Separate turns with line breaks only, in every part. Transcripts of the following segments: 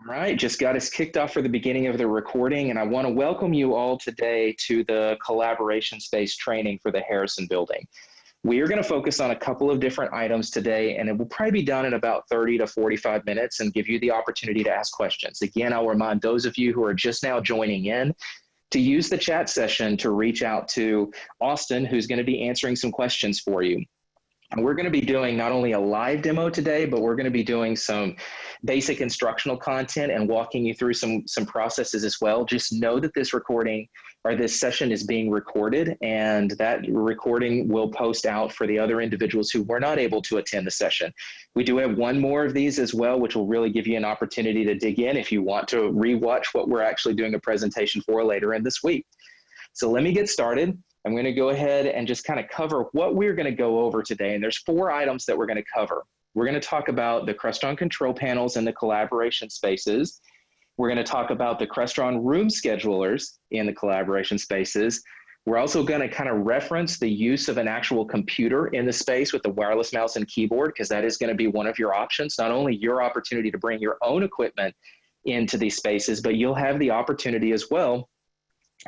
All right, just got us kicked off for the beginning of the recording, and I want to welcome you all today to the collaboration space training for the Harrison building. We are going to focus on a couple of different items today, and it will probably be done in about 30 to 45 minutes and give you the opportunity to ask questions. Again, I'll remind those of you who are just now joining in to use the chat session to reach out to Austin, who's going to be answering some questions for you. And we're going to be doing not only a live demo today, but we're going to be doing some basic instructional content and walking you through some processes as well. Just know that this recording or this session is being recorded, and that recording will post out for the other individuals who were not able to attend the session. We do have one more of these as well, which will really give you an opportunity to dig in if you want to rewatch what we're actually doing a presentation for later in this week. So let me get started. I'm going to go ahead and just kind of cover what we're going to go over today. And there's 4 items that we're going to cover. We're going to talk about the Crestron control panels and the collaboration spaces. We're going to talk about the Crestron room schedulers in the collaboration spaces. We're also going to kind of reference the use of an actual computer in the space with the wireless mouse and keyboard, because that is going to be one of your options. Not only your opportunity to bring your own equipment into these spaces, but you'll have the opportunity as well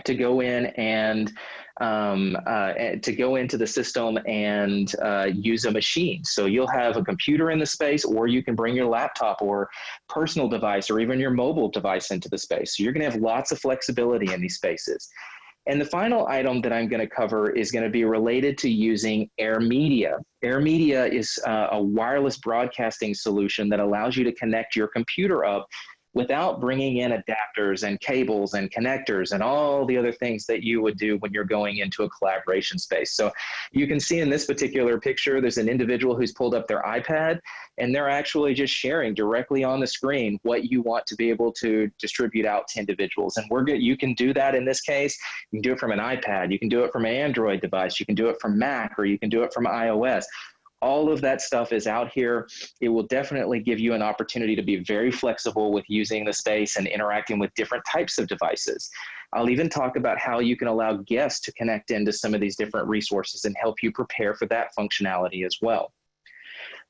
to go in and to go into the system and use a machine. So you'll have a computer in the space, or you can bring your laptop or personal device or even your mobile device into the space. So you're going to have lots of flexibility in these spaces. And the final item that I'm going to cover is going to be related to using AirMedia. AirMedia is a wireless broadcasting solution that allows you to connect your computer up without bringing in adapters and cables and connectors and all the other things that you would do when you're going into a collaboration space. So you can see in this particular picture, there's an individual who's pulled up their iPad, and they're actually just sharing directly on the screen what you want to be able to distribute out to individuals. And you can do that in this case. You can do it from an iPad, you can do it from an Android device, you can do it from Mac, or you can do it from iOS. All of that stuff is out here. It will definitely give you an opportunity to be very flexible with using the space and interacting with different types of devices. I'll even talk about how you can allow guests to connect into some of these different resources and help you prepare for that functionality as well.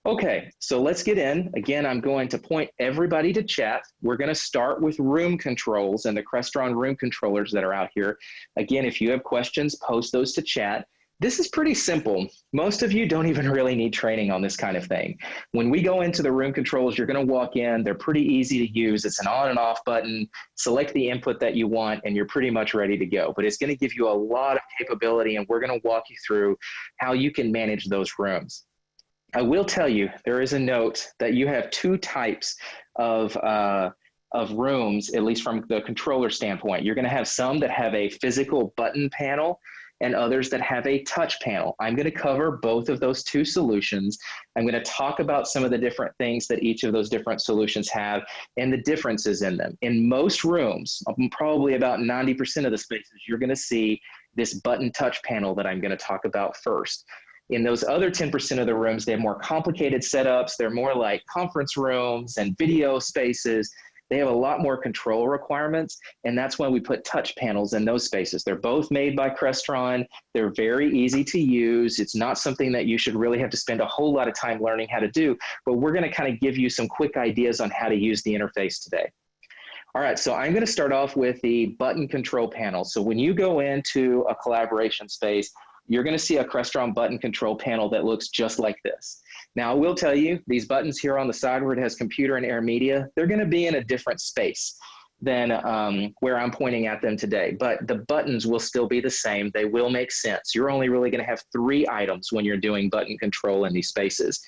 Okay, so let's get in. Again, I'm going to point everybody to chat. We're going to start with room controls and the Crestron room controllers that are out here. Again, if you have questions, post those to chat. This is pretty simple. Most of you don't even really need training on this kind of thing. When we go into the room controls, you're going to walk in. They're pretty easy to use. It's an on and off button. Select the input that you want, and you're pretty much ready to go. But it's going to give you a lot of capability, and we're going to walk you through how you can manage those rooms. I will tell you, there is a note that you have 2 types of rooms, at least from the controller standpoint. You're going to have some that have a physical button panel and others that have a touch panel. I'm going to cover both of those 2 solutions. I'm going to talk about some of the different things that each of those different solutions have and the differences in them. In most rooms, probably about 90% of the spaces, you're going to see this button touch panel that I'm going to talk about first. In those other 10% of the rooms, they have more complicated setups. They're more like conference rooms and video spaces. They have a lot more control requirements, and that's why we put touch panels in those spaces. They're both made by Crestron. They're very easy to use. It's not something that you should really have to spend a whole lot of time learning how to do, but we're going to kind of give you some quick ideas on how to use the interface today. All right, so I'm going to start off with the button control panel. So when you go into a collaboration space, you're going to see a Crestron button control panel that looks just like this. Now, I will tell you, these buttons here on the side where it has computer and AirMedia, they're going to be in a different space than where I'm pointing at them today. But the buttons will still be the same. They will make sense. You're only really going to have 3 items when you're doing button control in these spaces.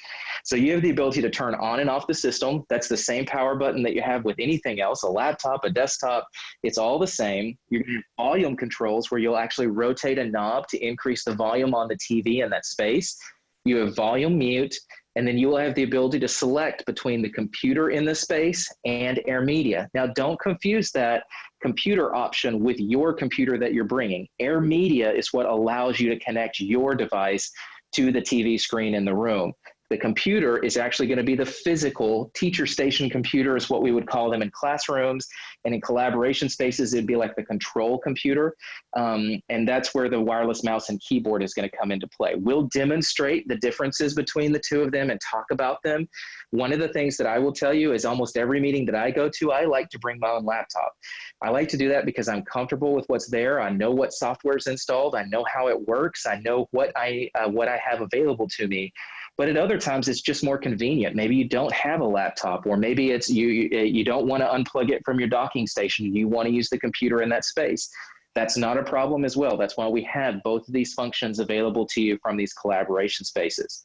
So you have the ability to turn on and off the system. That's the same power button that you have with anything else, a laptop, a desktop. It's all the same. You're going to have volume controls where you'll actually rotate a knob to increase the volume on the TV in that space. You have volume mute, and then you will have the ability to select between the computer in the space and AirMedia. Now, don't confuse that computer option with your computer that you're bringing. AirMedia is what allows you to connect your device to the TV screen in the room. The computer is actually going to be the physical teacher station computer is what we would call them in classrooms, and in collaboration spaces, it'd be like the control computer. And that's where the wireless mouse and keyboard is going to come into play. We'll demonstrate the differences between the two of them and talk about them. One of the things that I will tell you is almost every meeting that I go to, I like to bring my own laptop. I like to do that because I'm comfortable with what's there. I know what software is installed. I know how it works. I know what I have available to me. But at other times, it's just more convenient. Maybe you don't have a laptop, or maybe it's you don't want to unplug it from your docking station. You want to use the computer in that space. That's not a problem as well. That's why we have both of these functions available to you from these collaboration spaces.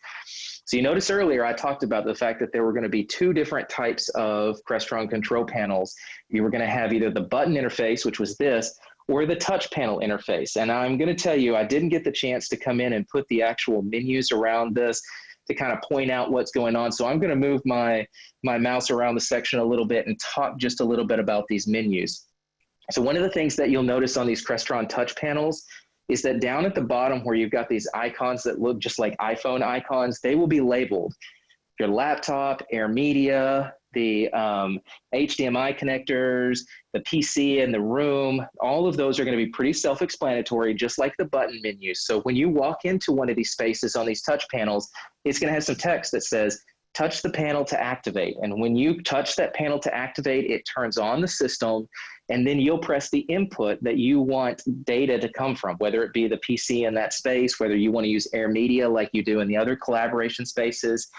So you noticed earlier, I talked about the fact that there were going to be two different types of Crestron control panels. You were going to have either the button interface, which was this, or the touch panel interface. And I'm going to tell you, I didn't get the chance to come in and put the actual menus around this to kind of point out what's going on. So I'm going to move my mouse around the section a little bit and talk just a little bit about these menus. So one of the things that you'll notice on these Crestron touch panels is that down at the bottom where you've got these icons that look just like iPhone icons, they will be labeled. Your laptop, AirMedia, the HDMI connectors, the PC in the room, all of those are going to be pretty self-explanatory, just like the button menus. So when you walk into one of these spaces on these touch panels, it's going to have some text that says, touch the panel to activate. And when you touch that panel to activate, it turns on the system, and then you'll press the input that you want data to come from, whether it be the PC in that space, whether you want to use AirMedia like you do in the other collaboration spaces.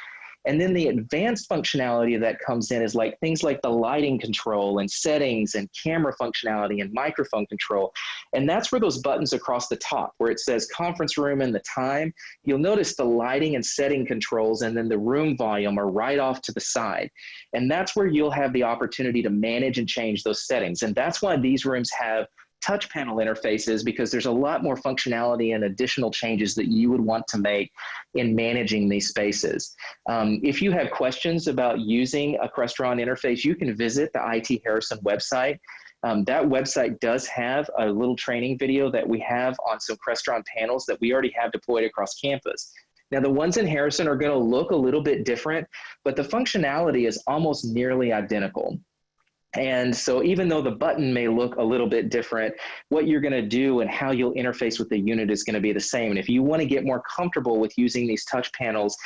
And then the advanced functionality that comes in is like things like the lighting control and settings and camera functionality and microphone control. And that's where those buttons across the top, where it says conference room and the time, you'll notice the lighting and setting controls and then the room volume are right off to the side. And that's where you'll have the opportunity to manage and change those settings. And that's why these rooms have touch panel interfaces, because there's a lot more functionality and additional changes that you would want to make in managing these spaces. If you have questions about using a Crestron interface, you can visit the IT Harrison website. That website does have a little training video that we have on some Crestron panels that we already have deployed across campus. Now, the ones in Harrison are going to look a little bit different, but the functionality is almost nearly identical. And so even though the button may look a little bit different, what you're going to do and how you'll interface with the unit is going to be the same. And if you want to get more comfortable with using these touch panels,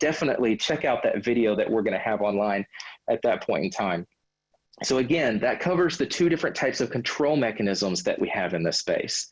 definitely check out that video that we're going to have online at that point in time. So again, that covers the two different types of control mechanisms that we have in this space.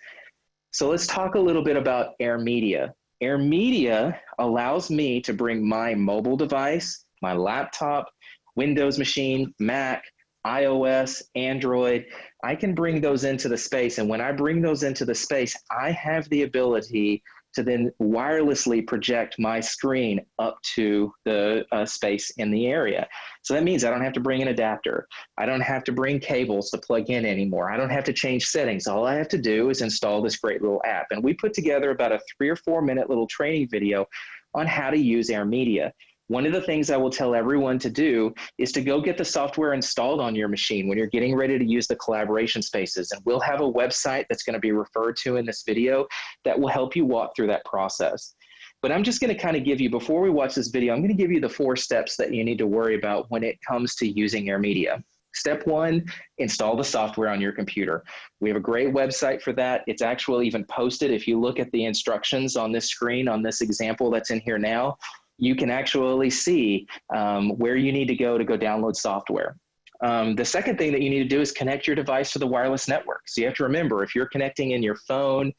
So let's talk a little bit about AirMedia. AirMedia allows me to bring my mobile device, my laptop, Windows machine, Mac, iOS, Android. I can bring those into the space. And when I bring those into the space, I have the ability to then wirelessly project my screen up to the space in the area. So that means I don't have to bring an adapter. I don't have to bring cables to plug in anymore. I don't have to change settings. All I have to do is install this great little app. And we put together about a 3 or 4 minute little training video on how to use AirMedia. One of the things I will tell everyone to do is to go get the software installed on your machine when you're getting ready to use the collaboration spaces. And we'll have a website that's going to be referred to in this video that will help you walk through that process. But I'm just going to kind of give you, before we watch this video, I'm going to give you the 4 steps that you need to worry about when it comes to using AirMedia. Step 1, install the software on your computer. We have a great website for that. It's actually even posted. If you look at the instructions on this screen, on this example that's in here now, you can actually see where you need to go download software. The second thing that you need to do is connect your device to the wireless network. So you have to remember, if you're connecting in your phone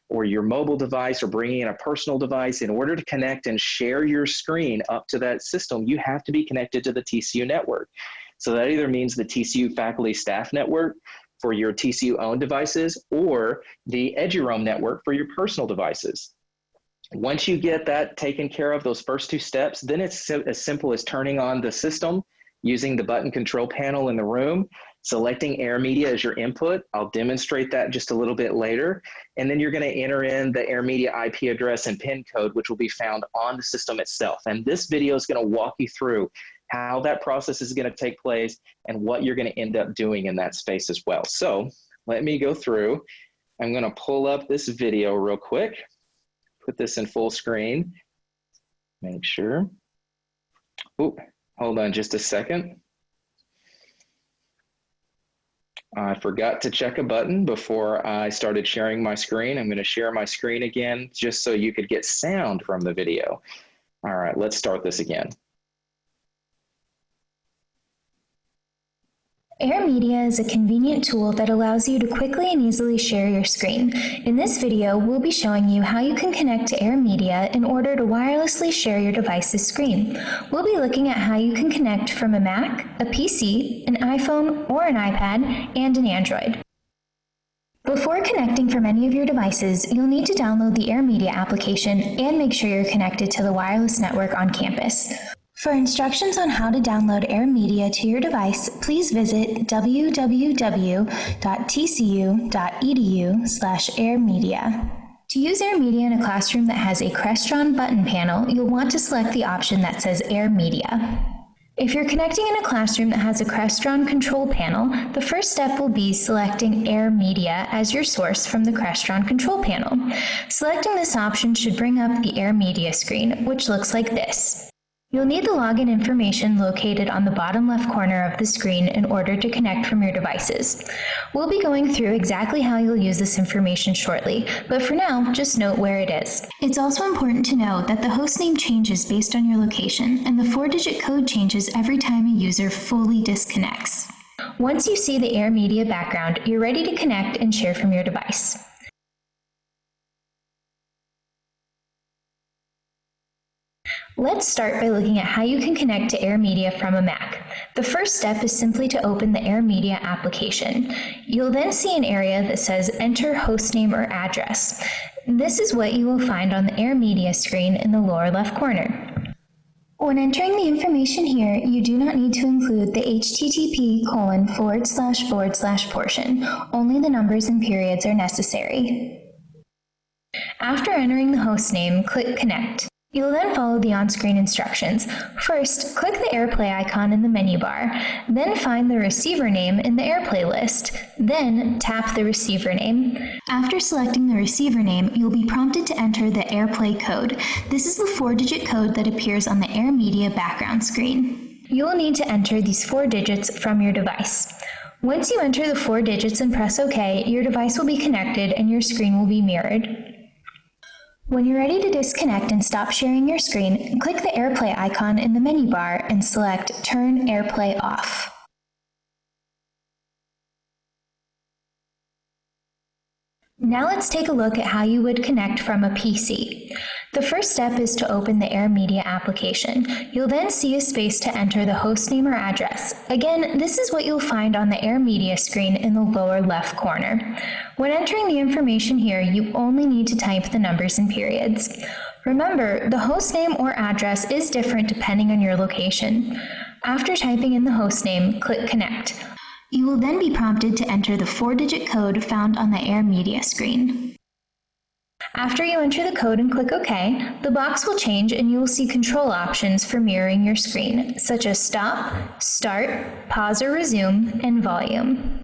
or your mobile device or bringing in a personal device, in order to connect and share your screen up to that system, you have to be connected to the TCU network. So that either means the TCU faculty staff network for your TCU owned devices or the EduRoam network for your personal devices. Once you get that taken care of, those first 2 steps, then it's as simple as turning on the system using the button control panel in the room, selecting AirMedia as your input. I'll demonstrate that just a little bit later. And then you're going to enter in the AirMedia IP address and PIN code, which will be found on the system itself. And this video is going to walk you through how that process is going to take place and what you're going to end up doing in that space as well. So let me go through. I'm going to pull up this video real quick. Put this in full screen. Make sure. Oh, hold on just a second. I forgot to check a button before I started sharing my screen. I'm going to share my screen again just so you could get sound from the video. All right, let's start this again.
AirMedia is a convenient tool that allows you to quickly and easily share your screen. In this video, we'll be showing you how you can connect to AirMedia in order to wirelessly share your device's screen. We'll be looking at how you can connect from a Mac, a PC, an iPhone, or an iPad, and an Android. Before connecting from any of your devices, you'll need to download the AirMedia application and make sure you're connected to the wireless network on campus. For instructions on how to download AirMedia to your device, please visit www.tcu.edu/airmedia. To use AirMedia in a classroom that has a Crestron button panel, you'll want to select the option that says AirMedia. If you're connecting in a classroom that has a Crestron control panel, the first step will be selecting AirMedia as your source from the Crestron control panel. Selecting this option should bring up the AirMedia screen, which looks like this. You'll need the login information located on the bottom left corner of the screen in order to connect from your devices. We'll be going through exactly how you'll use this information shortly, but for now, just note where it is. It's also important to know that the hostname changes based on your location, and the 4-digit code changes every time a user fully disconnects. Once you see the AirMedia background, you're ready to connect and share from your device. Let's start by looking at how you can connect to AirMedia from a Mac. The first step is simply to open the AirMedia application. You'll then see an area that says Enter Hostname or Address. This is what you will find on the AirMedia screen in the lower left corner. When entering the information here, you do not need to include the http:// portion. Only the numbers and periods are necessary. After entering the hostname, click Connect. You'll then follow the on-screen instructions. First, click the AirPlay icon in the menu bar, then find the receiver name in the AirPlay list, then tap the receiver name. After selecting the receiver name, you'll be prompted to enter the AirPlay code. This is the 4-digit code that appears on the AirMedia background screen. You will need to enter these 4 digits from your device. Once you enter the 4 digits and press OK, your device will be connected and your screen will be mirrored. When you're ready to disconnect and stop sharing your screen, click the AirPlay icon in the menu bar and select Turn AirPlay Off. Now let's take a look at how you would connect from a PC. The first step is to open the AirMedia application. You'll then see a space to enter the hostname or address. Again, this is what you'll find on the AirMedia screen in the lower left corner. When entering the information here, you only need to type the numbers and periods. Remember, the hostname or address is different depending on your location. After typing in the hostname, click Connect. You will then be prompted to enter the 4-digit code found on the AirMedia screen. After you enter the code and click OK, the box will change and you will see control options for mirroring your screen, such as stop, start, pause or resume, and volume.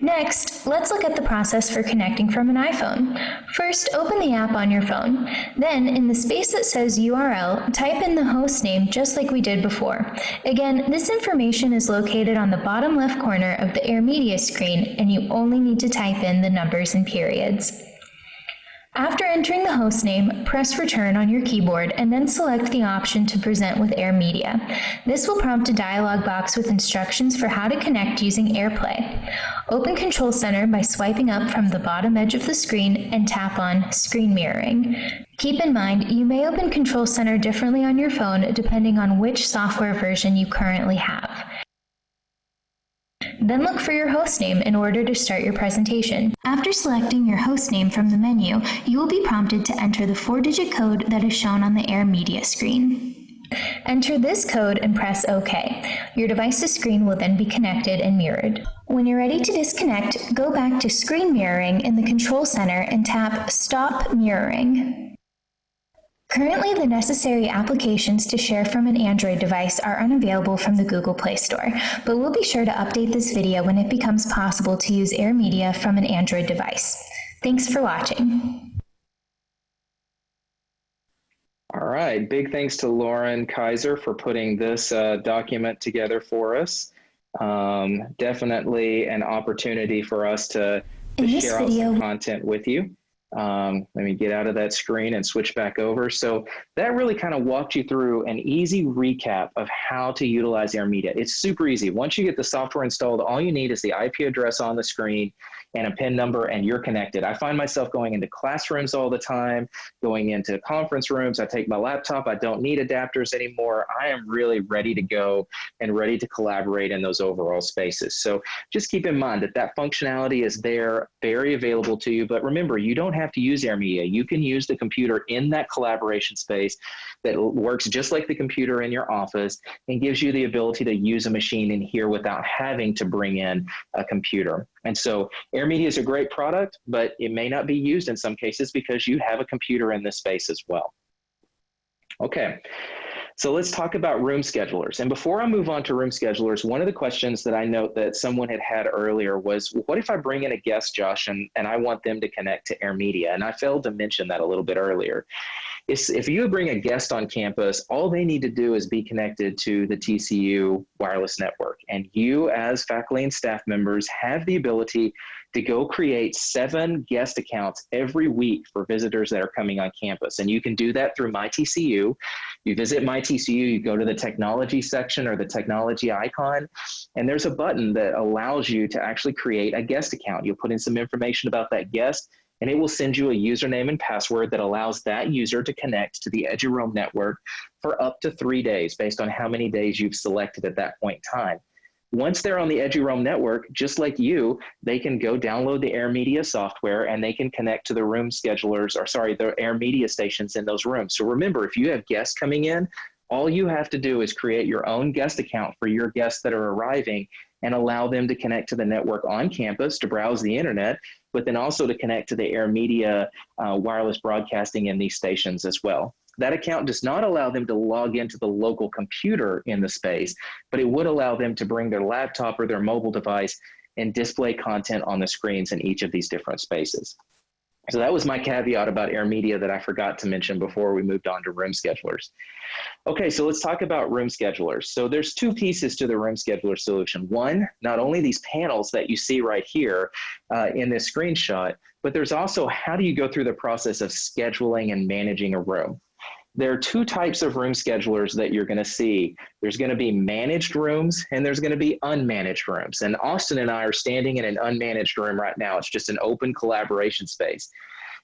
Next, let's look at the process for connecting from an iPhone. First, open the app on your phone. Then, in the space that says URL, type in the hostname just like we did before. Again, this information is located on the bottom left corner of the AirMedia screen, and you only need to type in the numbers and periods. After entering the hostname, press Return on your keyboard and then select the option to present with AirMedia. This will prompt a dialog box with instructions for how to connect using AirPlay. Open Control Center by swiping up from the bottom edge of the screen and tap on Screen Mirroring. Keep in mind, you may open Control Center differently on your phone depending on which software version you currently have. Then look for your hostname in order to start your presentation. After selecting your hostname from the menu, you will be prompted to enter the 4-digit code that is shown on the AirMedia screen. Enter this code and press OK. Your device's screen will then be connected and mirrored. When you're ready to disconnect, go back to Screen Mirroring in the Control Center and tap Stop Mirroring. Currently, the necessary applications to share from an Android device are unavailable from the Google Play Store, but we'll be sure to update this video when it becomes possible to use AirMedia from an Android device. Thanks for watching.
All right, big thanks to Lauren Kaiser for putting this document together for us. Definitely an opportunity for us to share out some content with you. Let me get out of that screen and switch back over. So that really kind of walked you through an easy recap of how to utilize AirMedia. It's super easy. Once you get the software installed, all you need is the IP address on the screen and a PIN number, and you're connected. I find myself going into classrooms all the time, going into conference rooms. I take my laptop. I don't need adapters anymore. I am really ready to go and ready to collaborate in those overall spaces. So just keep in mind that that functionality is there, very available to you. But remember, you don't have to use AirMedia. You can use the computer in that collaboration space that works just like the computer in your office and gives you the ability to use a machine in here without having to bring in a computer. And so AirMedia is a great product, but it may not be used in some cases because you have a computer in this space as well. Okay, so let's talk about room schedulers. And before I move on to room schedulers, one of the questions that I note that someone had earlier was, what if I bring in a guest, Josh, and I want them to connect to AirMedia? And I failed to mention that a little bit earlier. If you bring a guest on campus, all they need to do is be connected to the TCU wireless network. And you as faculty and staff members have the ability to go create 7 guest accounts every week for visitors that are coming on campus. And you can do that through MyTCU. You visit MyTCU, you go to the technology section or the technology icon, and there's a button that allows you to actually create a guest account. You'll put in some information about that guest, and it will send you a username and password that allows that user to connect to the EduRoam network for up to 3 days based on how many days you've selected at that point in time. Once they're on the EduRoam network, just like you, they can go download the AirMedia software and they can connect to the room schedulers, or sorry, the AirMedia stations in those rooms. So remember, if you have guests coming in, all you have to do is create your own guest account for your guests that are arriving and allow them to connect to the network on campus to browse the internet, but then also to connect to the AirMedia wireless broadcasting in these stations as well. That account does not allow them to log into the local computer in the space, but it would allow them to bring their laptop or their mobile device and display content on the screens in each of these different spaces. So that was my caveat about AirMedia that I forgot to mention before we moved on to room schedulers. Okay, so let's talk about room schedulers. So there's 2 pieces to the room scheduler solution. One, not only these panels that you see right here in this screenshot, but there's also how do you go through the process of scheduling and managing a room. There are 2 types of room schedulers that you're going to see. There's going to be managed rooms and there's going to be unmanaged rooms. And Austin and I are standing in an unmanaged room right now. It's just an open collaboration space.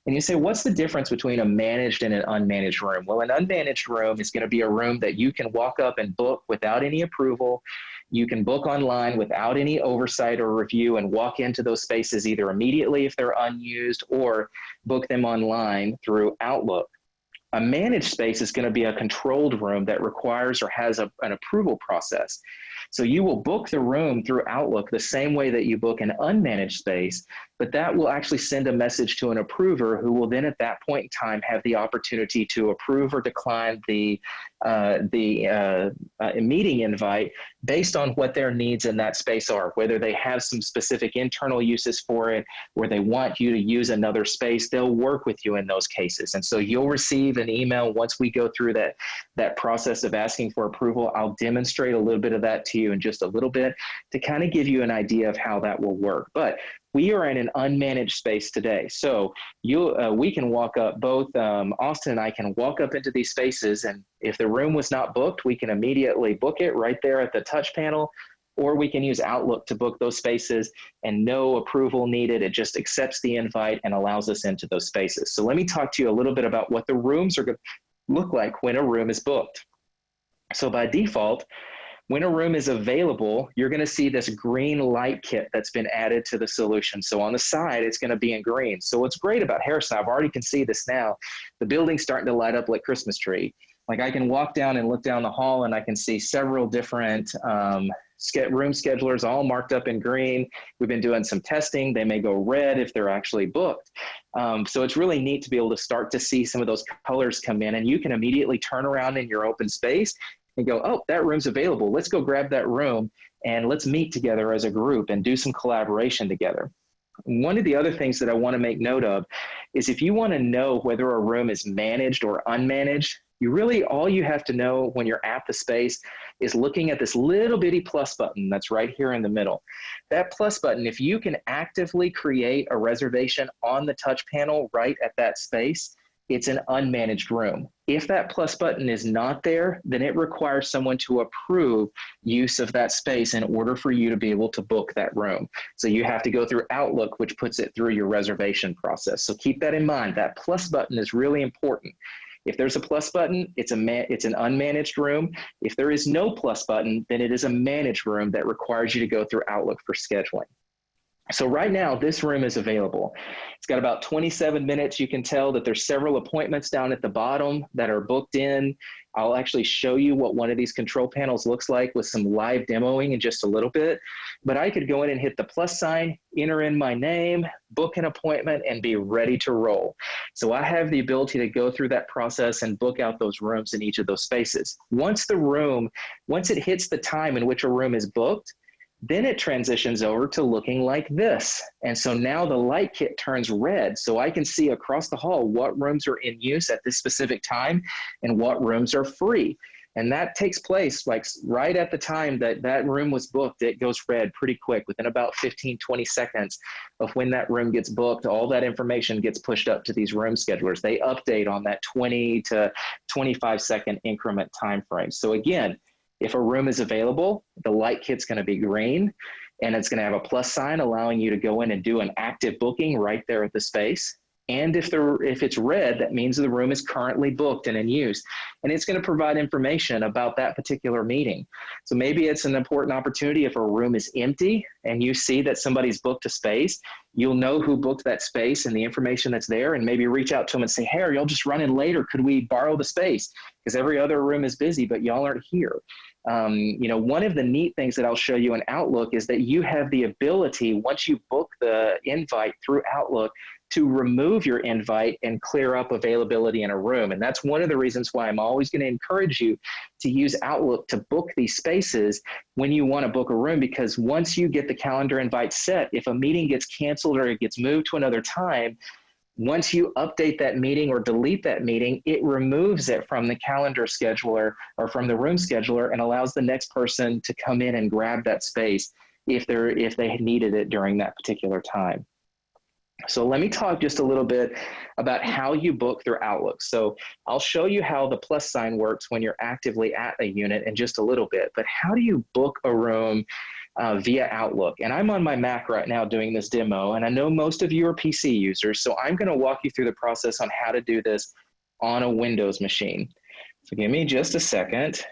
And you say, what's the difference between a managed and an unmanaged room? Well, an unmanaged room is going to be a room that you can walk up and book without any approval. You can book online without any oversight or review and walk into those spaces either immediately if they're unused or book them online through Outlook. A managed space is going to be a controlled room that requires or has an approval process. So you will book the room through Outlook the same way that you book an unmanaged space, but that will actually send a message to an approver who will then at that point in time have the opportunity to approve or decline the meeting invite based on what their needs in that space are, whether they have some specific internal uses for it, or they want you to use another space, they'll work with you in those cases. And so you'll receive an email once we go through that process of asking for approval. I'll demonstrate a little bit of that to you in just a little bit to kind of give you an idea of how that will work. But we are in an unmanaged space today. So we can walk up, both Austin and I can walk up into these spaces, and if the room was not booked, we can immediately book it right there at the touch panel, or we can use Outlook to book those spaces and no approval needed. It just accepts the invite and allows us into those spaces. So let me talk to you a little bit about what the rooms are going to look like when a room is booked. So by default, when a room is available, you're going to see this green light kit that's been added to the solution. So on the side, it's going to be in green. So what's great about Harrison, I've already can see this now, the building's starting to light up like Christmas tree. Like I can walk down and look down the hall and I can see several different room schedulers all marked up in green. We've been doing some testing. They may go red if they're actually booked. So it's really neat to be able to start to see some of those colors come in, and you can immediately turn around in your open space and go, oh, that room's available. Let's go grab that room and let's meet together as a group and do some collaboration together. One of the other things that I want to make note of is if you want to know whether a room is managed or unmanaged, all you have to know when you're at the space is looking at this little bitty plus button that's right here in the middle. That plus button, if you can actively create a reservation on the touch panel right at that space, it's an unmanaged room. If that plus button is not there, then it requires someone to approve use of that space in order for you to be able to book that room. So you have to go through Outlook, which puts it through your reservation process. So keep that in mind. That plus button is really important. If there's a plus button, it's an unmanaged room. If there is no plus button, then it is a managed room that requires you to go through Outlook for scheduling. So right now, this room is available. It's got about 27 minutes. You can tell that there's several appointments down at the bottom that are booked in. I'll actually show you what one of these control panels looks like with some live demoing in just a little bit. But I could go in and hit the plus sign, enter in my name, book an appointment, and be ready to roll. So I have the ability to go through that process and book out those rooms in each of those spaces. Once it hits the time in which a room is booked, then it transitions over to looking like this. And so now the light kit turns red. So I can see across the hall what rooms are in use at this specific time and what rooms are free. And that takes place like right at the time that that room was booked. It goes red pretty quick within about 15, 20 seconds of when that room gets booked. All that information gets pushed up to these room schedulers. They update on that 20 to 25 second increment time frame. So again, if a room is available, the light kit's going to be green, and it's going to have a plus sign allowing you to go in and do an active booking right there at the space. And if it's red, that means the room is currently booked and in use. And it's going to provide information about that particular meeting. So maybe it's an important opportunity if a room is empty and you see that somebody's booked a space, you'll know who booked that space and the information that's there, and maybe reach out to them and say, hey, are y'all just running late, or could we borrow the space? Because every other room is busy, but y'all aren't here. One of the neat things that I'll show you in Outlook is that you have the ability, once you book the invite through Outlook, to remove your invite and clear up availability in a room. And that's one of the reasons why I'm always going to encourage you to use Outlook to book these spaces when you want to book a room, because once you get the calendar invite set, if a meeting gets canceled or it gets moved to another time, once you update that meeting or delete that meeting, it removes it from the calendar scheduler or from the room scheduler and allows the next person to come in and grab that space if they needed it during that particular time. So let me talk just a little bit about how you book through Outlook. So I'll show you how the plus sign works when you're actively at a unit in just a little bit, but how do you book a room via Outlook? And I'm on my Mac right now doing this demo, and I know most of you are PC users, so I'm going to walk you through the process on how to do this on a Windows machine. So give me just a second.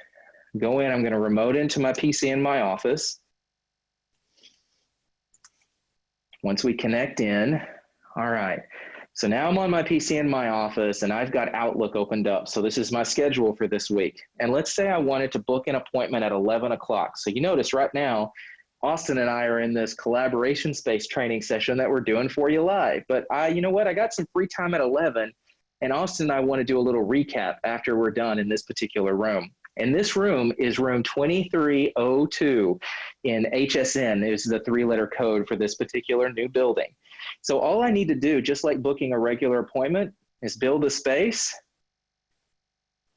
Go in, I'm going to remote into my PC in my office. Once we connect in, all right. So now I'm on my PC in my office and I've got Outlook opened up. So this is my schedule for this week. And let's say I wanted to book an appointment at 11 o'clock. So you notice right now, Austin and I are in this collaboration space training session that we're doing for you live. But you know what? I got some free time at 11, and Austin and I want to do a little recap after we're done in this particular room. And this room is room 2302 in HSN, is the 3-letter code for this particular new building. So all I need to do, just like booking a regular appointment, is build a space,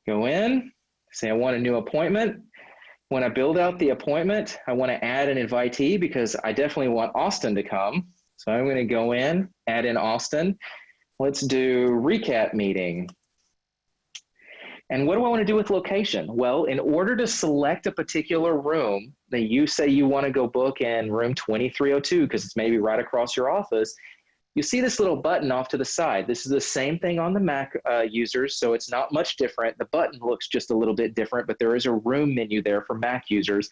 go in, say I want a new appointment. When I build out the appointment, I want to add an invitee because I definitely want Austin to come. So I'm going to go in, add in Austin. Let's do recap meeting. And what do I want to do with location? Well, in order to select a particular room that you say you want to go book in room 2302, because it's maybe right across your office, you see this little button off to the side. This is the same thing on the Mac users, so it's not much different. The button looks just a little bit different, but there is a room menu there for Mac users,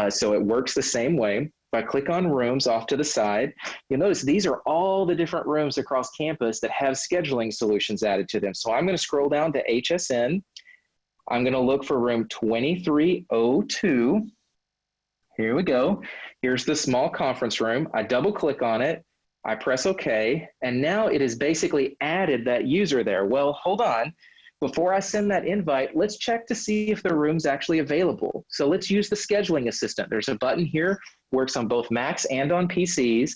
so it works the same way. If I click on rooms off to the side, you'll notice these are all the different rooms across campus that have scheduling solutions added to them. So I'm going to scroll down to HSN, I'm going to look for room 2302. Here we go. Here's the small conference room. I double click on it. I press OK. And now it has basically added that user there. Well, hold on. Before I send that invite, let's check to see if the room's actually available. So let's use the scheduling assistant. There's a button here, works on both Macs and on PCs.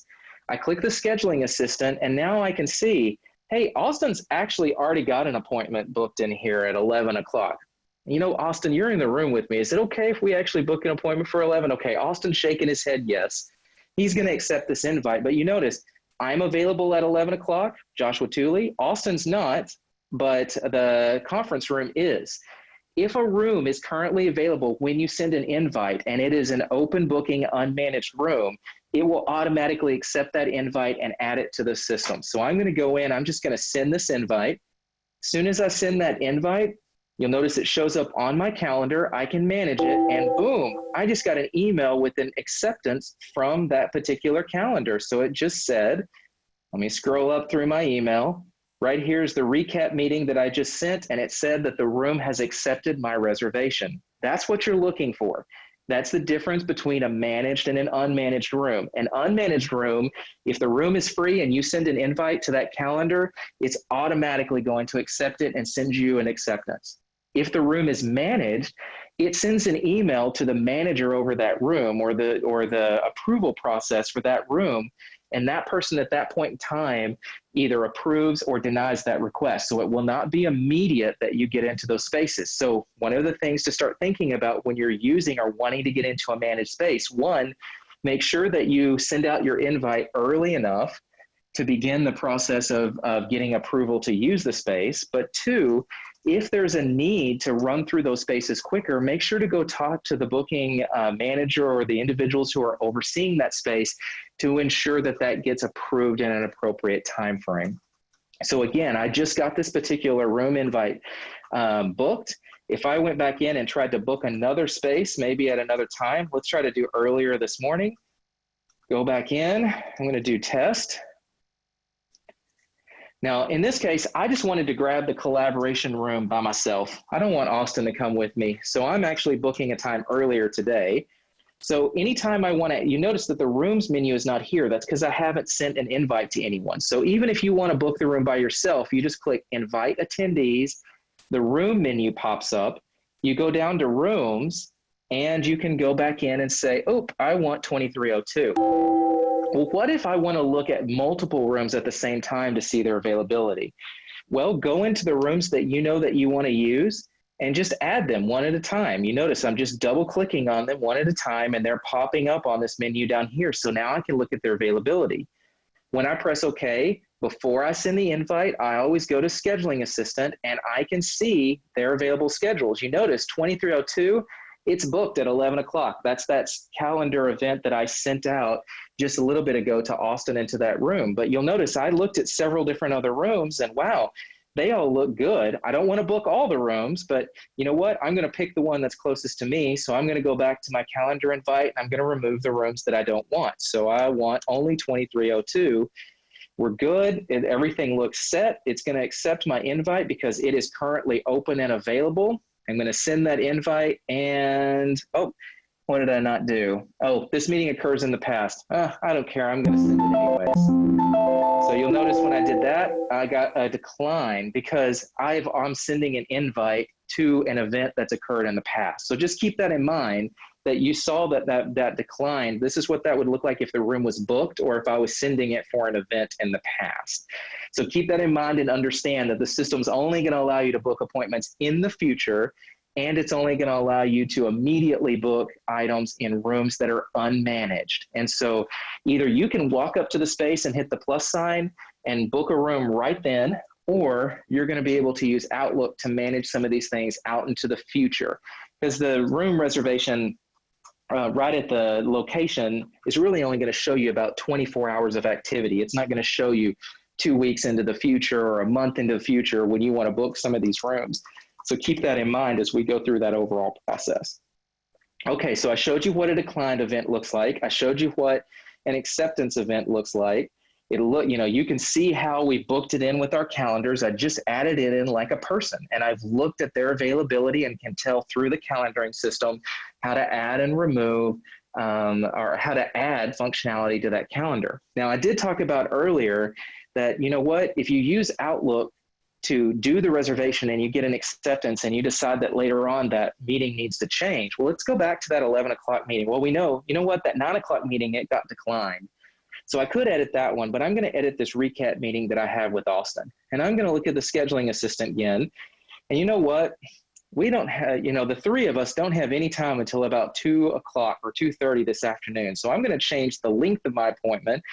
I click the scheduling assistant, and now I can see, hey, Austin's actually already got an appointment booked in here at 11 o'clock. You know, Austin, you're in the room with me. Is it okay if we actually book an appointment for 11? Okay, Austin's shaking his head yes. He's going to accept this invite. But you notice, I'm available at 11 o'clock, Joshua Tooley. Austin's not, but the conference room is. If a room is currently available when you send an invite and it is an open booking unmanaged room, it will automatically accept that invite and add it to the system. So I'm going to go in, I'm just going to send this invite. As soon as I send that invite, you'll notice it shows up on my calendar. I can manage it, and boom, I just got an email with an acceptance from that particular calendar. So it just said, let me scroll up through my email. Right here's the recap meeting that I just sent, and it said that the room has accepted my reservation. That's what you're looking for. That's the difference between a managed and an unmanaged room. An unmanaged room, if the room is free and you send an invite to that calendar, it's automatically going to accept it and send you an acceptance. If the room is managed, it sends an email to the manager over that room or the approval process for that room, and that person at that point in time either approves or denies that request. So it will not be immediate that you get into those spaces. So one of the things to start thinking about when you're using or wanting to get into a managed space, one, make sure that you send out your invite early enough to begin the process of getting approval to use the space. But two, if there's a need to run through those spaces quicker, make sure to go talk to the booking manager or the individuals who are overseeing that space to ensure that that gets approved in an appropriate time frame. So again, I just got this particular room invite booked. If I went back in and tried to book another space, maybe at another time, let's try to do earlier this morning. Go back in, I'm going to do test. Now, in this case, I just wanted to grab the collaboration room by myself. I don't want Austin to come with me. So I'm actually booking a time earlier today. So anytime I want to, you notice that the rooms menu is not here. That's because I haven't sent an invite to anyone. So even if you want to book the room by yourself, you just click invite attendees. The room menu pops up. You go down to rooms and you can go back in and say, oh, I want 2302. Well, what if I want to look at multiple rooms at the same time to see their availability? Well, go into the rooms that you know that you want to use and just add them one at a time. You notice I'm just double clicking on them one at a time and they're popping up on this menu down here. So now I can look at their availability. When I press OK, before I send the invite, I always go to Scheduling Assistant and I can see their available schedules. You notice 2302, it's booked at 11 o'clock. That's that calendar event that I sent out just a little bit ago to Austin into that room. But you'll notice I looked at several different other rooms and wow, they all look good. I don't want to book all the rooms, but you know what? I'm going to pick the one that's closest to me. So I'm going to go back to my calendar invite and I'm going to remove the rooms that I don't want. So I want only 2302. We're good. Everything looks set. It's going to accept my invite because it is currently open and available. I'm going to send that invite and, oh, what did I not do? Oh, this meeting occurs in the past. I don't care. I'm going to send it anyways. So you'll notice when I did that, I got a decline because I'm sending an invite to an event that's occurred in the past. So just keep that in mind that you saw that decline. This is what that would look like if the room was booked or if I was sending it for an event in the past. So keep that in mind and understand that the system's only going to allow you to book appointments in the future, and it's only going to allow you to immediately book items in rooms that are unmanaged. And so either you can walk up to the space and hit the plus sign and book a room right then, or you're going to be able to use Outlook to manage some of these things out into the future. Because the room reservation right at the location is really only going to show you about 24 hours of activity. It's not going to show you 2 weeks into the future or a month into the future when you want to book some of these rooms. So keep that in mind as we go through that overall process. Okay, so I showed you what a declined event looks like. I showed you what an acceptance event looks like. It'll look, you can see how we booked it in with our calendars. I just added it in like a person, and I've looked at their availability and can tell through the calendaring system how to add and remove or how to add functionality to that calendar. Now, I did talk about earlier that, if you use Outlook to do the reservation and you get an acceptance and you decide that later on that meeting needs to change, well, let's go back to that 11 o'clock meeting. Well, we know, that 9 o'clock meeting, it got declined. So I could edit that one, but I'm going to edit this recap meeting that I have with Austin. And I'm going to look at the scheduling assistant again. And you know what? We don't have, the three of us don't have any time until about 2 o'clock or 2:30 this afternoon. So I'm going to change the length of my appointment.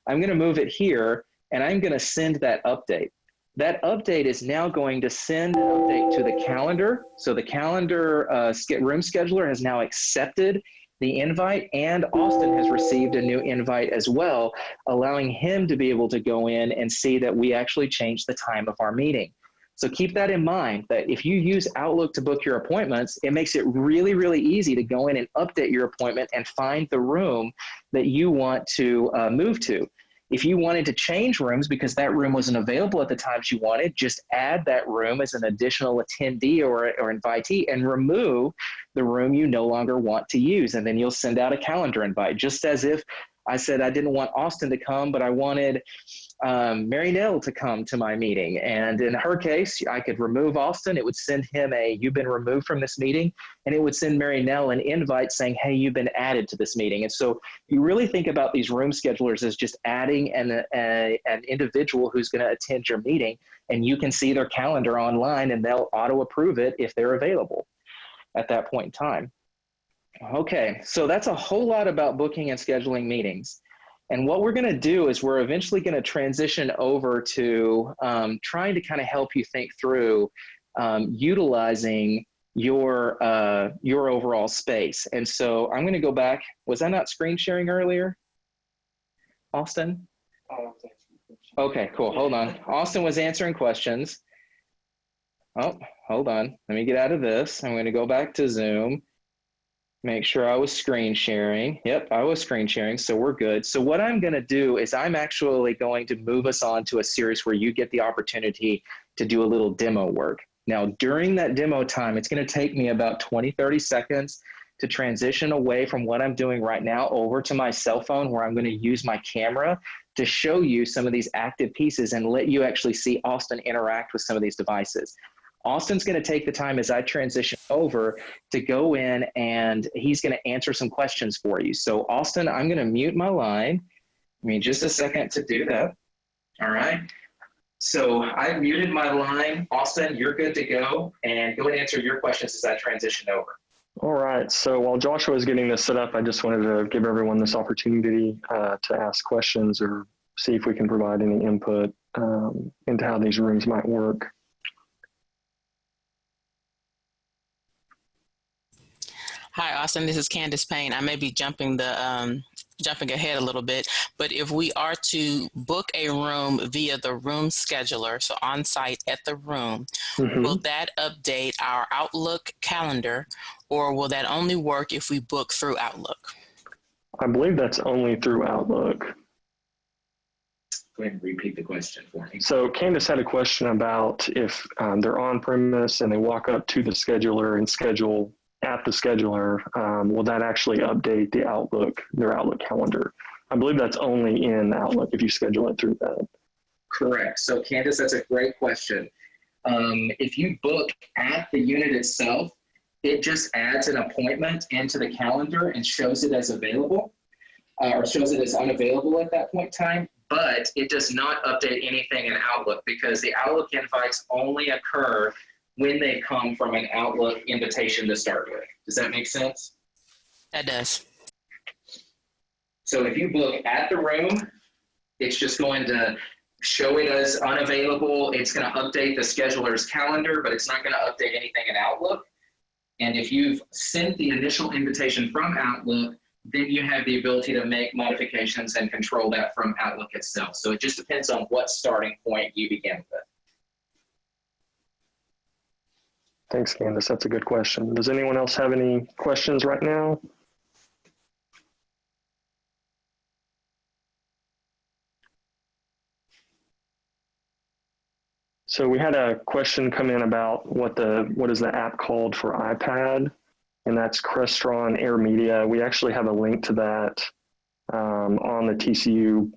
I'm going to move it here, and I'm going to send that update. That update is now going to send an update to the calendar. So the calendar room scheduler has now accepted the invite, and Austin has received a new invite as well, allowing him to be able to go in and see that we actually changed the time of our meeting. So keep that in mind, that if you use Outlook to book your appointments, it makes it really, really easy to go in and update your appointment and find the room that you want to move to. If you wanted to change rooms because that room wasn't available at the times you wanted, just add that room as an additional attendee or invitee and remove the room you no longer want to use. And then you'll send out a calendar invite, just as if I said I didn't want Austin to come, but I wanted Mary Nell to come to my meeting. And in her case, I could remove Austin. It would send him you've been removed from this meeting. And it would send Mary Nell an invite saying, hey, you've been added to this meeting. And so you really think about these room schedulers as just adding an individual who's going to attend your meeting. And you can see their calendar online and they'll auto approve it if they're available at that point in time. Okay, so that's a whole lot about booking and scheduling meetings. And what we're going to do is we're eventually going to transition over to trying to kind of help you think through utilizing your overall space. And so I'm going to go back. Was I not screen sharing earlier, Austin? Okay, cool. Hold on. Austin was answering questions. Oh, hold on. Let me get out of this. I'm going to go back to Zoom. Make sure I was screen sharing. Yep, I was screen sharing, so we're good. So what I'm going to do is I'm actually going to move us on to a series where you get the opportunity to do a little demo work. Now, during that demo time, it's going to take me about 20-30 seconds to transition away from what I'm doing right now over to my cell phone, where I'm going to use my camera to show you some of these active pieces and let you actually see Austin interact with some of these devices. Austin's going to take the time as I transition over to go in and he's going to answer some questions for you. So Austin, I'm going to mute my line. Give me just a second to do that. All right. So I've muted my line. Austin, you're good to go, and go ahead and answer your questions as I transition over.
All right. So while Joshua is getting this set up, I just wanted to give everyone this opportunity to ask questions or see if we can provide any input into how these rooms might work.
Hi, Austin. This is Candace Payne. I may be jumping ahead a little bit, but if we are to book a room via the room scheduler, so on site at the room, will that update our Outlook calendar, or will that only work if we book through Outlook?
I believe that's only through Outlook.
Go ahead and repeat the question for me.
So Candace had a question about if they're on premise and they walk up to the scheduler and schedule at the scheduler, will that actually update the their Outlook calendar? I believe that's only in Outlook if you schedule it through that.
Correct. So Candace, that's a great question. If you book at the unit itself, it just adds an appointment into the calendar and shows it as available or shows it as unavailable at that point in time, but it does not update anything in Outlook because the Outlook invites only occur when they come from an Outlook invitation to start with. Does that make sense?
That does.
So if you book at the room, it's just going to show it as unavailable. It's going to update the scheduler's calendar, but it's not going to update anything in Outlook. And if you've sent the initial invitation from Outlook, then you have the ability to make modifications and control that from Outlook itself. So it just depends on what starting point you begin with.
Thanks, Candace. That's a good question. Does anyone else have any questions right now? So we had a question come in about what is the app called for iPad, and that's Crestron AirMedia. We actually have a link to that on the TCU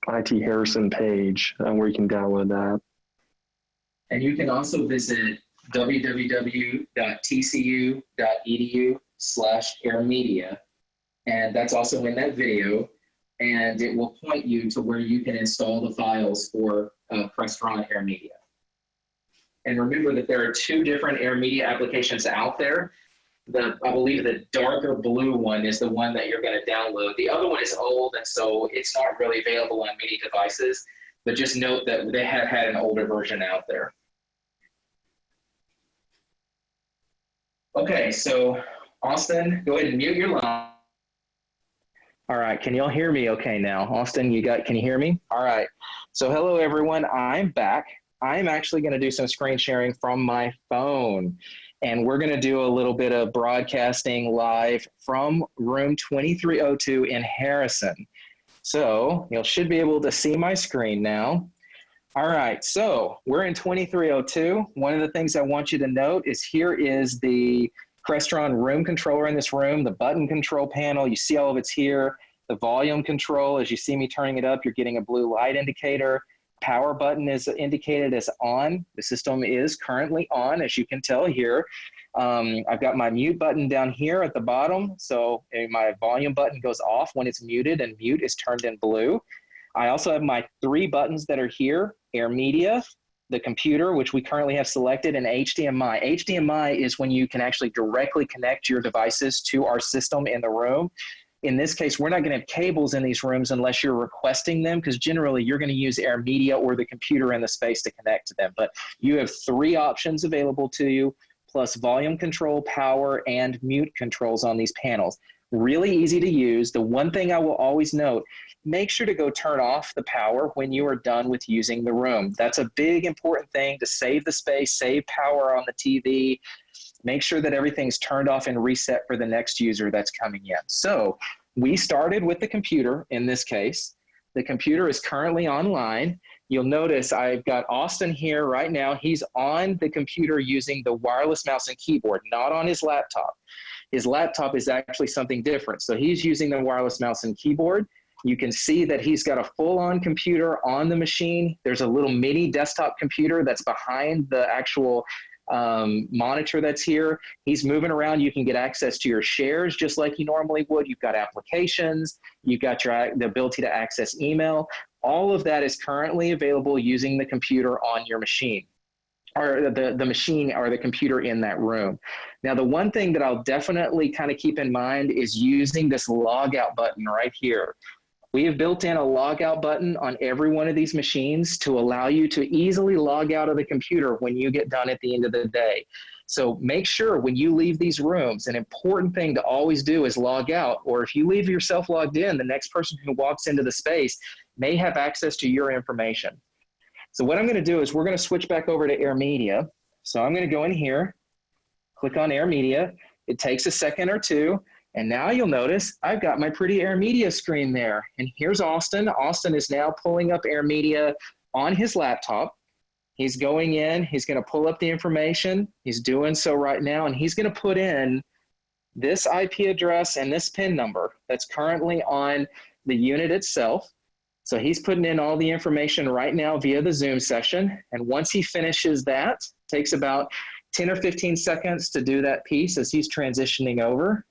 IT Harrison page where you can download that.
And you can also visit www.tcu.edu/AirMedia, and that's also in that video, and it will point you to where you can install the files for Crestron AirMedia. And remember that there are two different AirMedia applications out there. I believe the darker blue one is the one that you're going to download. The other one is old, and so it's not really available on many devices, but just note that they have had an older version out there. Okay, so Austin, go ahead and mute your line. All right, can y'all hear me okay now? Austin, can you hear me? All right, so hello everyone, I'm back. I'm actually gonna do some screen sharing from my phone, and we're gonna do a little bit of broadcasting live from room 2302 in Harrison. So you should be able to see my screen now. All right, so we're in 2302. One of the things I want you to note is here is the Crestron room controller in this room, the button control panel. You see all of it's here. The volume control, as you see me turning it up, you're getting a blue light indicator. Power button is indicated as on. The system is currently on, as you can tell here. I've got my mute button down here at the bottom. So my volume button goes off when it's muted, and mute is turned in blue. I also have my three buttons that are here: AirMedia, the computer, which we currently have selected, and HDMI. HDMI is when you can actually directly connect your devices to our system in the room. In this case, we're not going to have cables in these rooms unless you're requesting them, because generally you're going to use AirMedia or the computer in the space to connect to them. But you have three options available to you, plus volume control, power, and mute controls on these panels. Really easy to use. The one thing I will always note, make sure to go turn off the power when you are done with using the room. That's a big important thing to save the space, save power on the TV. Make sure that everything's turned off and reset for the next user that's coming in. So we started with the computer in this case. The computer is currently online. You'll notice I've got Austin here right now. He's on the computer using the wireless mouse and keyboard, not on his laptop. His laptop is actually something different. So he's using the wireless mouse and keyboard. You can see that he's got a full-on computer on the machine. There's a little mini desktop computer that's behind the actual monitor that's here. He's moving around. You can get access to your shares just like you normally would. You've got applications. You've got the ability to access email. All of that is currently available using the computer on your machine, or the machine or the computer in that room. Now, the one thing that I'll definitely kind of keep in mind is using this log out button right here. We have built in a log out button on every one of these machines to allow you to easily log out of the computer when you get done at the end of the day. So make sure when you leave these rooms, an important thing to always do is log out, or if you leave yourself logged in, the next person who walks into the space may have access to your information. So what I'm going to do is we're going to switch back over to AirMedia. So I'm going to go in here, click on AirMedia. It takes a second or two. And now you'll notice I've got my pretty AirMedia screen there. And here's Austin. Austin is now pulling up AirMedia on his laptop. He's going in. He's going to pull up the information. He's doing so right now. And he's going to put in this IP address and this PIN number that's currently on the unit itself. So he's putting in all the information right now via the Zoom session. And once he finishes that, it takes about 10 or 15 seconds to do that piece as he's transitioning over.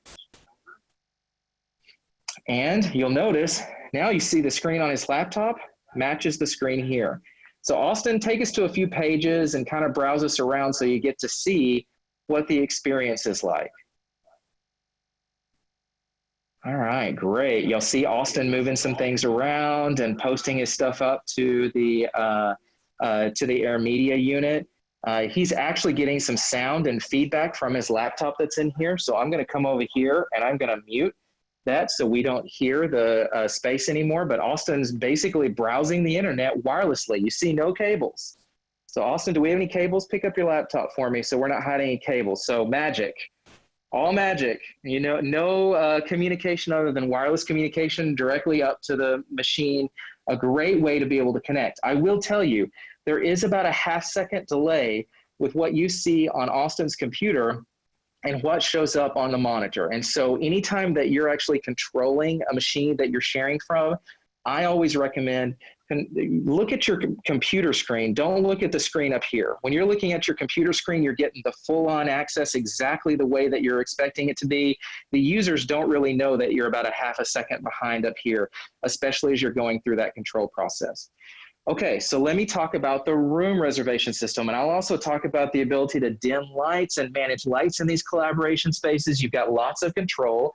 And you'll notice now you see the screen on his laptop matches the screen here. So Austin, take us to a few pages and kind of browse us around so you get to see what the experience is like. All right, great. You'll see Austin moving some things around and posting his stuff up to the AirMedia unit. He's actually getting some sound and feedback from his laptop that's in here. So I'm going to come over here and I'm going to mute that so we don't hear the space anymore. But Austin's basically browsing the internet wirelessly. You see no cables. So Austin, do we have any cables? Pick up your laptop for me so we're not hiding any cables. So magic. All magic, no communication other than wireless communication directly up to the machine. A great way to be able to connect. I will tell you, there is about a half-second delay with what you see on Austin's computer and what shows up on the monitor. And so anytime that you're actually controlling a machine that you're sharing from, I always recommend look at your computer screen. Don't look at the screen up here. When you're looking at your computer screen, you're getting the full-on access exactly the way that you're expecting it to be. The users don't really know that you're about a half a second behind up here, especially as you're going through that control process. Okay, so let me talk about the room reservation system, and I'll also talk about the ability to dim lights and manage lights in these collaboration spaces. You've got lots of control.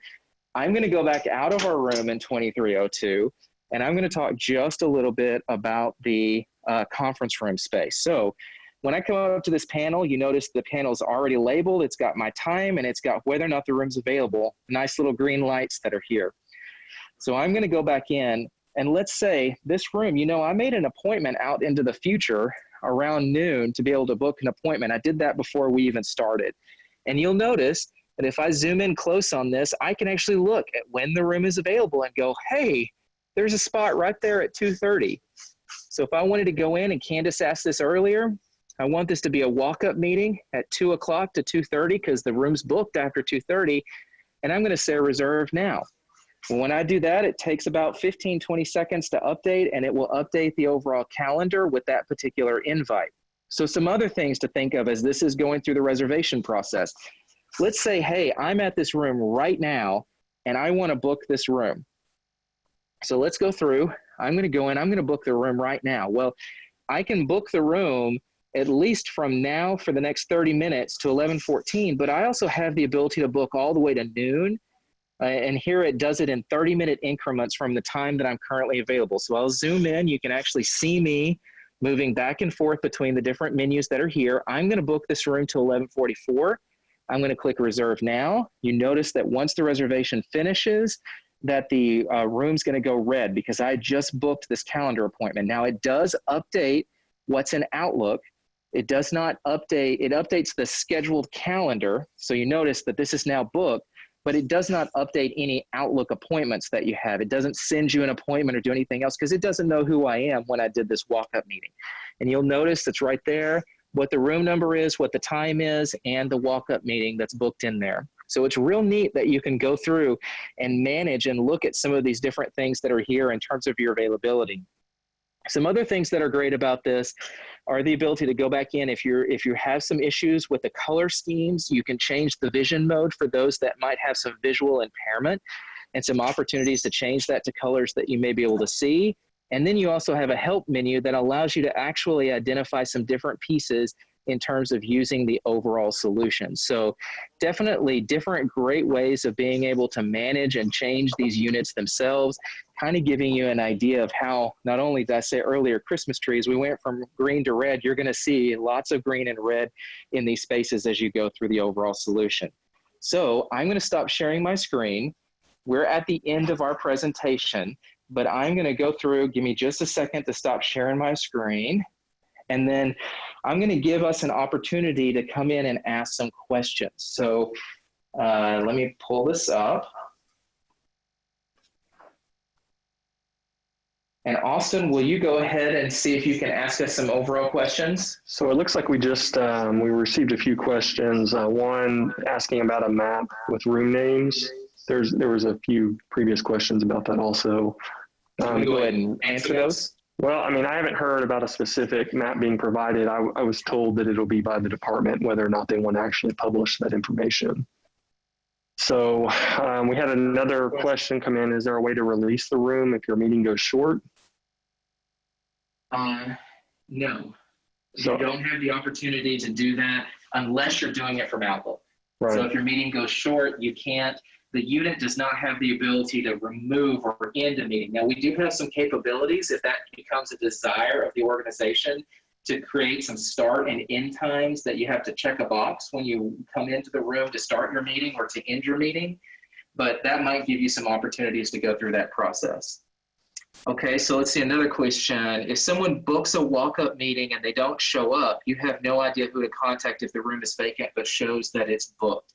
I'm going to go back out of our room in 2302, and I'm going to talk just a little bit about the conference room space. So when I come up to this panel, you notice the panel is already labeled. It's got my time, and it's got whether or not the room's available. Nice little green lights that are here. So I'm going to go back in. And let's say this room, I made an appointment out into the future around noon to be able to book an appointment. I did that before we even started. And you'll notice that if I zoom in close on this, I can actually look at when the room is available and go, hey, there's a spot right there at 2:30. So if I wanted to go in, and Candace asked this earlier, I want this to be a walk-up meeting at 2 o'clock to 2:30 because the room's booked after 2:30. And I'm going to say reserve now. When I do that, it takes about 15, 20 seconds to update, and it will update the overall calendar with that particular invite. So some other things to think of as this is going through the reservation process. Let's say, hey, I'm at this room right now, and I want to book this room. So let's go through. I'm going to go in. I'm going to book the room right now. Well, I can book the room at least from now for the next 30 minutes to 11:14, but I also have the ability to book all the way to noon. And here it does it in 30-minute increments from the time that I'm currently available. So I'll zoom in. You can actually see me moving back and forth between the different menus that are here. I'm going to book this room to 11:44. I'm going to click reserve now. You notice that once the reservation finishes, that the room's going to go red because I just booked this calendar appointment. Now it does update what's in Outlook. It does not update. It updates the scheduled calendar. So you notice that this is now booked, but it does not update any Outlook appointments that you have. It doesn't send you an appointment or do anything else because it doesn't know who I am when I did this walk-up meeting. And you'll notice it's right there, what the room number is, what the time is, and the walk-up meeting that's booked in there. So it's real neat that you can go through and manage and look at some of these different things that are here in terms of your availability. Some other things that are great about this are the ability to go back in. If you have some issues with the color schemes, you can change the vision mode for those that might have some visual impairment and some opportunities to change that to colors that you may be able to see. And then you also have a help menu that allows you to actually identify some different pieces in terms of using the overall solution. So definitely different great ways of being able to manage and change these units themselves, kind of giving you an idea of how, not only did I say earlier, Christmas trees, we went from green to red. You're going to see lots of green and red in these spaces as you go through the overall solution. So I'm going to stop sharing my screen. We're at the end of our presentation, but I'm going to go through, give me just a second to stop sharing my screen. And then I'm going to give us an opportunity to come in and ask some questions. So let me pull this up. And Austin, will you go ahead and see if you can ask us some overall questions?
So it looks like we just, we received a few questions. One asking about a map with room names. There was a few previous questions about that also.
Can we go ahead and answer those?
Well, I mean, I haven't heard about a specific map being provided. I was told that it'll be by the department, whether or not they want to actually publish that information. So we had another question come in. Is there a way to release the room if your meeting goes short?
No.
So,
you don't have the opportunity to do that unless you're doing it from Outlook.
right.
So if your meeting goes short, you can't. The unit does not have the ability to remove or end a meeting. Now, we do have some capabilities if that becomes a desire of the organization to create some start and end times that you have to check a box when you come into the room to start your meeting or to end your meeting. But that might give you some opportunities to go through that process. Okay, so let's see another question. If someone books a walk-up meeting and they don't show up, you have no idea who to contact if the room is vacant but shows that it's booked.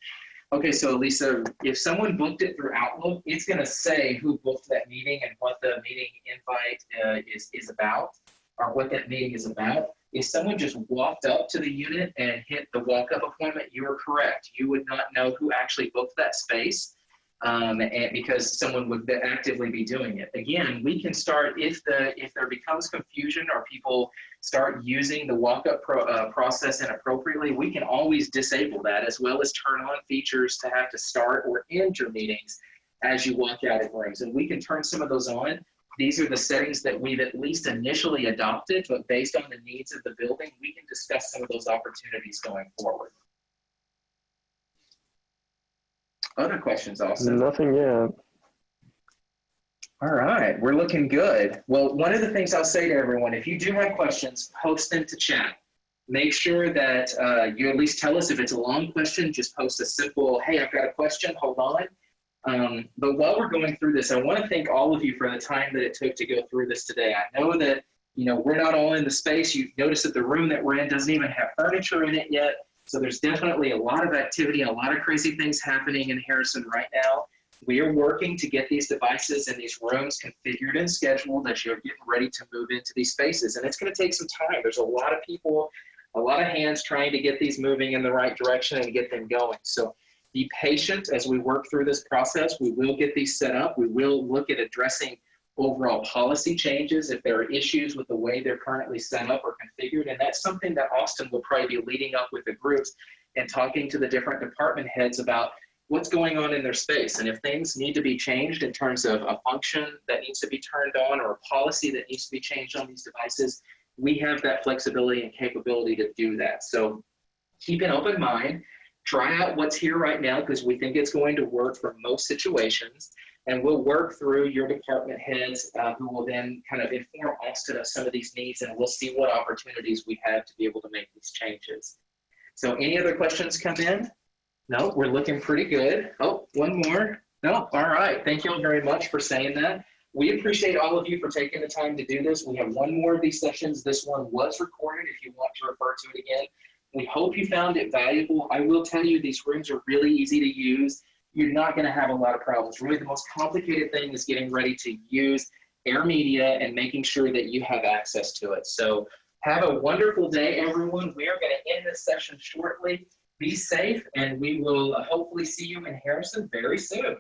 Okay, so Lisa, if someone booked it through Outlook, it's going to say who booked that meeting and what the meeting invite is about, or what that meeting is about. If someone just walked up to the unit and hit the walk-up appointment, you are correct. You would not know who actually booked that space, and because someone would actively be doing it. Again, we can start, if there becomes confusion or people start using the walk-up process inappropriately, we can always disable that, as well as turn on features to have to start or end your meetings as you walk out of rooms. And we can turn some of those on. These are the settings that we've at least initially adopted, but based on the needs of the building, we can discuss some of those opportunities going forward. Other questions, Austin?
Nothing yet.
All right, we're looking good. Well, one of the things I'll say to everyone, if you do have questions, post them to chat. Make sure that you at least tell us if it's a long question, just post a simple, hey, I've got a question, hold on. But while we're going through this, I want to thank all of you for the time that it took to go through this today. I know that, we're not all in the space. You notice that the room that we're in doesn't even have furniture in it yet. So there's definitely a lot of activity and a lot of crazy things happening in Harrison right now. We are working to get these devices and these rooms configured and scheduled as you're getting ready to move into these spaces. And it's going to take some time. There's a lot of people, a lot of hands trying to get these moving in the right direction and get them going. So be patient as we work through this process. We will get these set up. We will look at addressing overall policy changes if there are issues with the way they're currently set up or configured. And that's something that Austin will probably be leading up with the groups and talking to the different department heads about what's going on in their space. And if things need to be changed in terms of a function that needs to be turned on or a policy that needs to be changed on these devices, we have that flexibility and capability to do that. So keep an open mind. Try out what's here right now because we think it's going to work for most situations. And we'll work through your department heads who will then kind of inform Austin of some of these needs, and we'll see what opportunities we have to be able to make these changes. So any other questions come in? No, we're looking pretty good. Oh, one more. No, all right. Thank you all very much for saying that. We appreciate all of you for taking the time to do this. We have one more of these sessions. This one was recorded if you want to refer to it again. We hope you found it valuable. I will tell you, these rooms are really easy to use. You're not going to have a lot of problems. Really, the most complicated thing is getting ready to use AirMedia and making sure that you have access to it. So have a wonderful day, everyone. We are going to end this session shortly. Be safe, and we will hopefully see you in Harrison very soon.